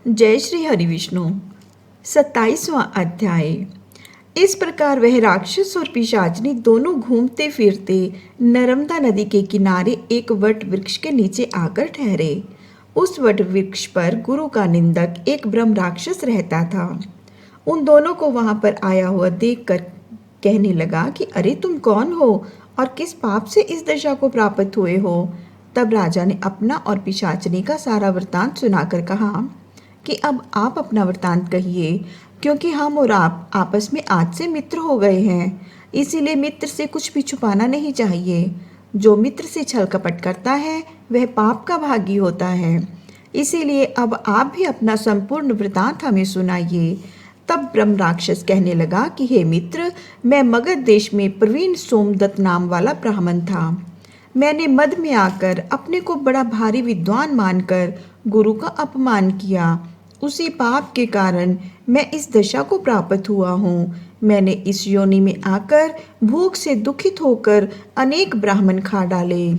जय श्री हरि विष्णु। 27वां अध्याय। इस प्रकार वह राक्षस और पिशाचनी दोनों घूमते फिरते नर्मदा नदी के किनारे एक वट वृक्ष के नीचे आकर ठहरे। उस वट वृक्ष पर गुरु का निंदक एक ब्रह्म राक्षस रहता था। उन दोनों को वहां पर आया हुआ देखकर कहने लगा कि अरे तुम कौन हो और किस पाप से इस दशा को प्राप्त हुए हो। तब राजा ने अपना और पिशाचनी का सारा वृत्तांत सुनाकर कहा कि अब आप अपना वृत्तांत कहिए, क्योंकि हम और आप आपस में आज से मित्र हो गए हैं, इसीलिए मित्र से कुछ भी छुपाना नहीं चाहिए। जो मित्र से छल कपट करता है वह पाप का भागी होता है। इसीलिए अब आप भी अपना संपूर्ण वृत्तांत हमें सुनाइए। तब ब्रह्म राक्षस कहने लगा कि हे मित्र, मैं मगध देश में प्रवीण सोमदत्त नाम वाला ब्राह्मण था। मैंने मद में आकर अपने को बड़ा भारी विद्वान मानकर गुरु का अपमान किया। उसी पाप के कारण मैं इस दशा को प्राप्त हुआ हूँ। मैंने इस योनि में आकर भूख से दुखित होकर अनेक ब्राह्मण खा डाले।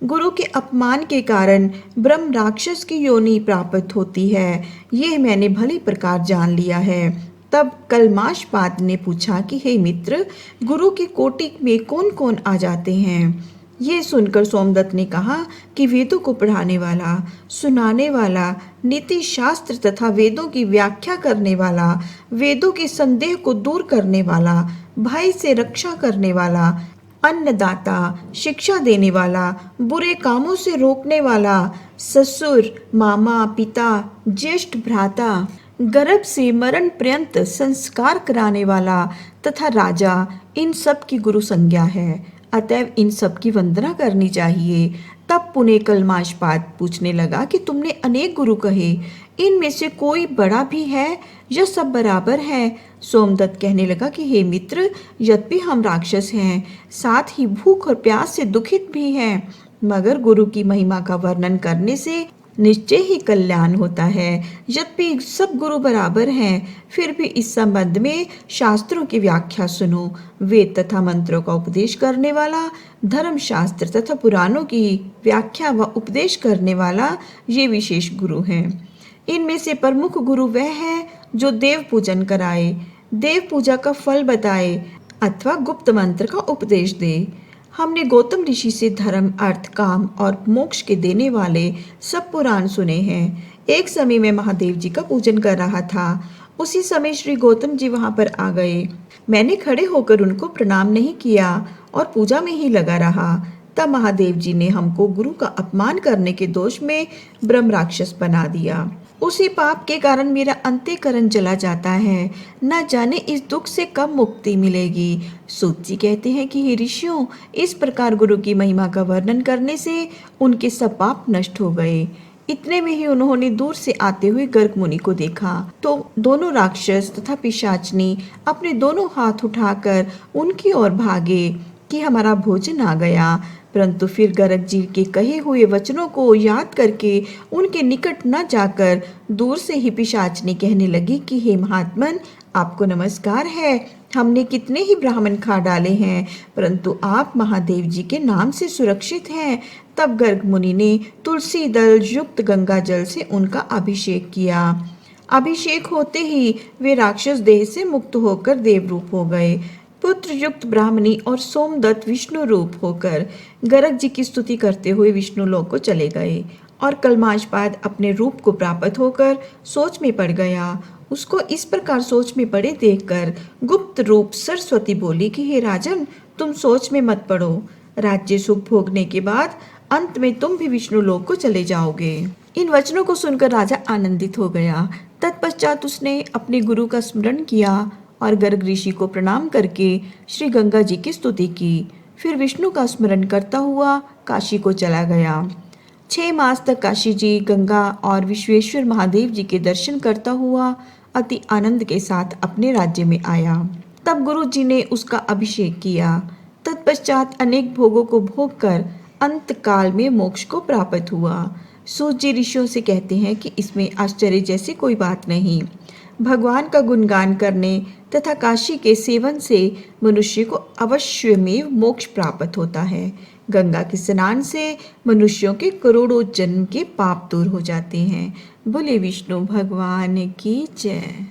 गुरु के अपमान के कारण ब्रह्म राक्षस की योनि प्राप्त होती है, ये मैंने भली प्रकार जान लिया है। तब कलमाशपाद ने पूछा कि हे मित्र, गुरु की कोटि में कौन कौन आ जाते हैं। ये सुनकर सोमदत्त ने कहा कि वेदों को पढ़ाने वाला, सुनाने वाला, नीति शास्त्र तथा वेदों की व्याख्या करने वाला, वेदों के संदेह को दूर करने वाला, भय से रक्षा करने वाला, अन्नदाता, शिक्षा देने वाला, बुरे कामों से रोकने वाला, ससुर, मामा, पिता, ज्येष्ठ भ्राता, गर्भ से मरण पर्यंत संस्कार कराने वाला तथा राजा, इन सब की गुरु संज्ञा है। अतएव इन सब की वंदना करनी चाहिए। तब पुनः कलमाशपाद पूछने लगा कि तुमने अनेक गुरु कहे, इनमें से कोई बड़ा भी है या सब बराबर है। सोमदत्त कहने लगा कि हे मित्र, यद्यपि हम राक्षस हैं, साथ ही भूख और प्यास से दुखित भी हैं, मगर गुरु की महिमा का वर्णन करने से निश्चय ही कल्याण होता है। यद्यपि सब गुरु बराबर हैं, फिर भी इस संबंध में शास्त्रों की व्याख्या सुनो। वेद तथा मंत्रों का उपदेश करने वाला, धर्म शास्त्र तथा पुराणों की व्याख्या व उपदेश करने वाला, ये विशेष गुरु हैं। इनमें से प्रमुख गुरु वह है जो देव पूजन कराए, देव पूजा का फल बताए अथवा गुप्त मंत्र का उपदेश दे। हमने गौतम ऋषि से धर्म, अर्थ, काम और मोक्ष के देने वाले सब पुराण सुने हैं। एक समय मैं महादेव जी का पूजन कर रहा था। उसी समय श्री गौतम जी वहां पर आ गए। मैंने खड़े होकर उनको प्रणाम नहीं किया और पूजा में ही लगा रहा। तब महादेव जी ने हमको गुरु का अपमान करने के दोष में ब्रह्म राक्षस बना दिया। उसी पाप के कारण मेरा अंतःकरण जला जाता है। न जाने इस दुख से कब मुक्ति मिलेगी। सूत जी कहते हैं कि हे ऋषियों, इस प्रकार गुरु की महिमा का वर्णन करने से उनके सब पाप नष्ट हो गए। इतने में ही उन्होंने दूर से आते हुए गर्ग मुनि को देखा तो दोनों राक्षस तथा पिशाचनी अपने दोनों हाथ उठाकर उनकी ओर भागे कि हमारा भोजन आ गया। परंतु फिर गर्ग जी के कहे हुए वचनों को याद करके उनके निकट न जाकर दूर से ही पिशाचनी कहने लगी कि हे महात्मन, आपको नमस्कार है। हमने कितने ही ब्राह्मण खा डाले हैं, परंतु आप महादेव जी के नाम से सुरक्षित हैं। तब गर्ग मुनि ने तुलसी दल युक्त गंगा जल से उनका अभिषेक किया। अभिषेक होते ही वे राक्षस देह से मुक्त होकर देवरूप हो गए। पुत्र युक्त ब्राह्मणी और सोमदत्त विष्णु रूप होकर गर्ग जी की स्तुति करते हुए विष्णु लोक को चले गए और कलमाशपाद अपने रूप को प्राप्त होकर सोच में पड़ गया। उसको इस प्रकार सोच में पड़े देखकर गुप्त रूप सरस्वती बोली कि हे राजन, तुम सोच में मत पड़ो। राज्य सुख भोगने के बाद अंत में तुम भी विष्णु लोक को चले जाओगे। इन वचनों को सुनकर राजा आनंदित हो गया। तत्पश्चात उसने अपने गुरु का स्मरण किया और गर्ग ऋषि को प्रणाम करके श्री गंगा जी की स्तुति की। फिर विष्णु का स्मरण करता हुआ काशी को चला गया। 6 मास तक काशी जी, गंगा और विश्वेश्वर महादेव जी के दर्शन करता हुआ अति आनंद के साथ अपने राज्य में आया। तब गुरु जी ने उसका अभिषेक किया। तत्पश्चात अनेक भोगों को भोग कर अंत काल में मोक्ष को प्राप्त हुआ। सूत जी ऋषियों से कहते हैं कि इसमें आश्चर्य जैसी कोई बात नहीं। भगवान का गुणगान करने तथा काशी के सेवन से मनुष्य को अवश्यमेव मोक्ष प्राप्त होता है। गंगा के स्नान से मनुष्यों के करोड़ों जन्म के पाप दूर हो जाते हैं। बोले विष्णु भगवान की जय।